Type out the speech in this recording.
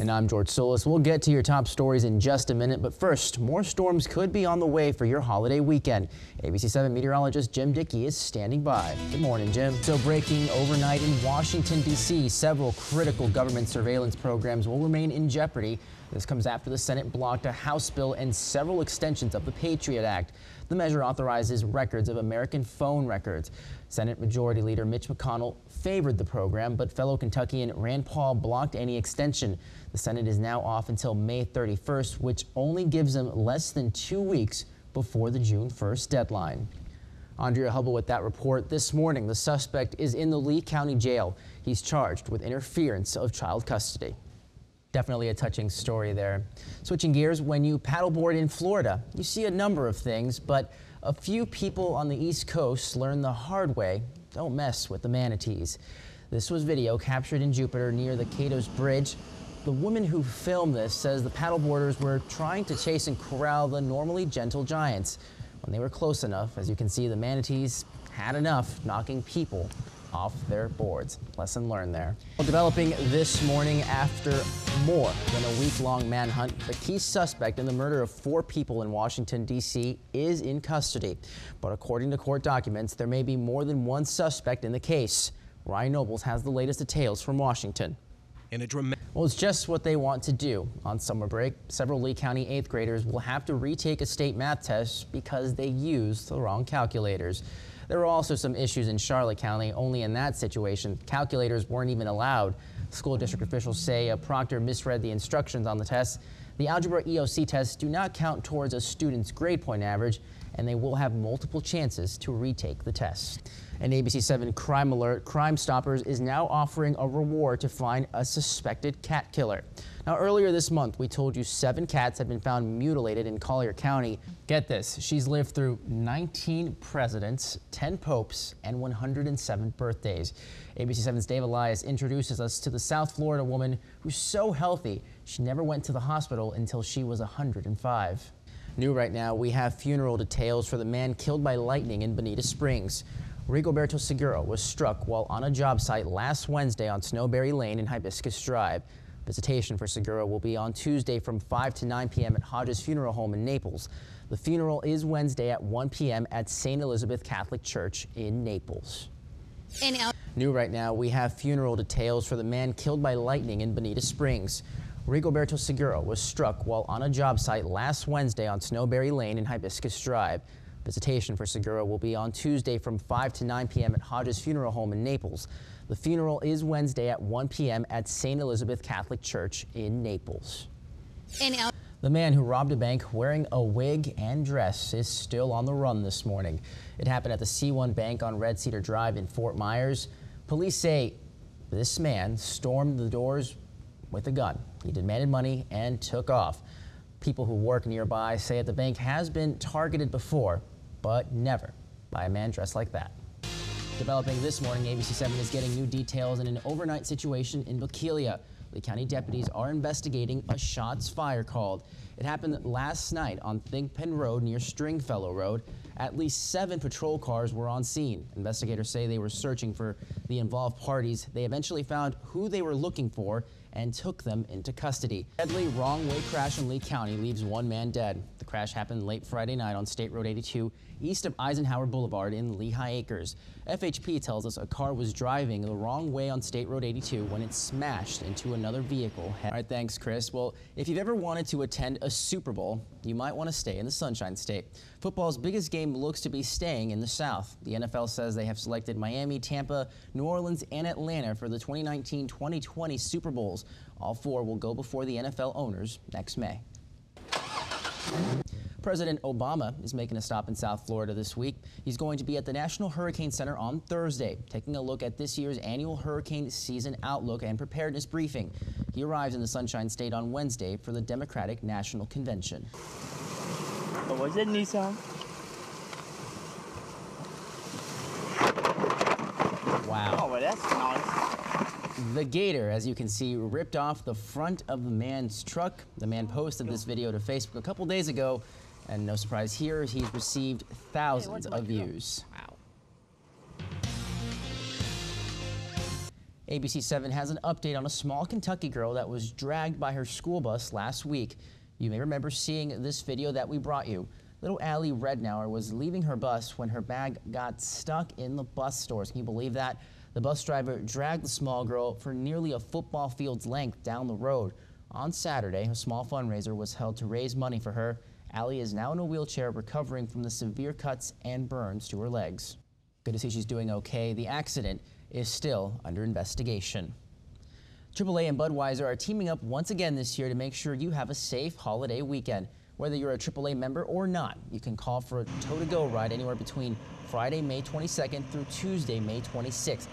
And I'm George Solis. We'll get to your top stories in just a minute, but first, more storms could be on the way for your holiday weekend. ABC7 meteorologist Jim Dickey is standing by. Good morning, Jim. So breaking overnight in Washington, D.C., several critical government surveillance programs will remain in jeopardy. This comes after the Senate blocked a House bill and several extensions of the Patriot Act. The measure authorizes records of American phone records. Senate Majority Leader Mitch McConnell favored the program, but fellow Kentuckian Rand Paul blocked any extension. The Senate is now off until May 31st, which only gives them less than 2 weeks before the June 1st deadline. Andrea Hubble with that report. This morning, the suspect is in the Lee County Jail. He's charged with interference of child custody. Definitely a touching story there. Switching gears, when you paddleboard in Florida, you see a number of things, but a few people on the East Coast learn the hard way: don't mess with the manatees. This was video captured in Jupiter near the Cato's Bridge. The woman who filmed this says the paddleboarders were trying to chase and corral the normally gentle giants. When they were close enough, as you can see, the manatees had enough, knocking people off their boards. Lesson learned there. Well, developing this morning after more than a week-long manhunt, the key suspect in the murder of 4 people in Washington, D.C. is in custody. But according to court documents, there may be more than one suspect in the case. Ryan Nobles has the latest details from Washington. Well, it's just what they want to do. On summer break, several Lee County 8th graders will have to retake a state math test because they used the wrong calculators. There were also some issues in Charlotte County. Only in that situation, calculators weren't even allowed. School district officials say a proctor misread the instructions on the test. The algebra EOC tests do not count towards a student's grade point average, and they will have multiple chances to retake the test. An ABC7 crime alert: Crime Stoppers is now offering a reward to find a suspected cat killer. Now, earlier this month, we told you 7 cats had been found mutilated in Collier County. Get this, she's lived through 19 presidents, 10 popes, and 107 birthdays. ABC7's Dave Elias introduces us to the South Florida woman who's so healthy, she never went to the hospital until she was 105. New right now, we have funeral details for the man killed by lightning in Bonita Springs. Rigoberto Segura was struck while on a job site last Wednesday on Snowberry Lane in Hibiscus Drive. Visitation for Segura will be on Tuesday from 5 to 9 p.m. at Hodges Funeral Home in Naples. The funeral is Wednesday at 1 p.m. at St. Elizabeth Catholic Church in Naples. New right now, we have funeral details for the man killed by lightning in Bonita Springs. Rigoberto Segura was struck while on a job site last Wednesday on Snowberry Lane in Hibiscus Drive. Visitation for Segura will be on Tuesday from 5 to 9 p.m. at Hodges Funeral Home in Naples. The funeral is Wednesday at 1 p.m. at St. Elizabeth Catholic Church in Naples. The man who robbed a bank wearing a wig and dress is still on the run this morning. It happened at the C1 Bank on Red Cedar Drive in Fort Myers. Police say this man stormed the doors with a gun. He demanded money and took off. People who work nearby say that the bank has been targeted before, but never by a man dressed like that. Developing this morning, ABC7 is getting new details in an overnight situation in Bokeelia. Lee County deputies are investigating a shots fired call. It happened last night on Thigpen Road near Stringfellow Road. At least 7 patrol cars were on scene. Investigators say they were searching for the involved parties. They eventually found who they were looking for and took them into custody. Deadly wrong-way crash in Lee County leaves 1 man dead. The crash happened late Friday night on State Road 82 east of Eisenhower Boulevard in Lehigh Acres. FHP tells us a car was driving the wrong way on State Road 82 when it smashed into another vehicle. All right, thanks, Chris. Well, if you've ever wanted to attend a Super Bowl, you might want to stay in the Sunshine State. Football's biggest game looks to be staying in the South. The NFL says they have selected Miami, Tampa, New Orleans, and Atlanta for the 2019-2020 Super Bowls. All 4 will go before the NFL owners next May. President Obama is making a stop in South Florida this week. He's going to be at the National Hurricane Center on Thursday, taking a look at this year's annual hurricane season outlook and preparedness briefing. He arrives in the Sunshine State on Wednesday for the Democratic National Convention. What was it, Nissan? Wow. Oh, well, that's nice. The gator, as you can see, ripped off the front of the man's truck. The man posted this video to Facebook a couple days ago, and no surprise here, he's received thousands of views. Wow. ABC7 has an update on a small Kentucky girl that was dragged by her school bus last week. You may remember seeing this video that we brought you. Little Allie Rednauer was leaving her bus when her bag got stuck in the bus stores. Can you believe that? The bus driver dragged the small girl for nearly a football field's length down the road. On Saturday, a small fundraiser was held to raise money for her. Allie is now in a wheelchair recovering from the severe cuts and burns to her legs. Good to see she's doing okay. The accident is still under investigation. AAA and Budweiser are teaming up once again this year to make sure you have a safe holiday weekend. Whether you're a AAA member or not, you can call for a tow-to-go ride anywhere between Friday, May 22nd through Tuesday, May 26th.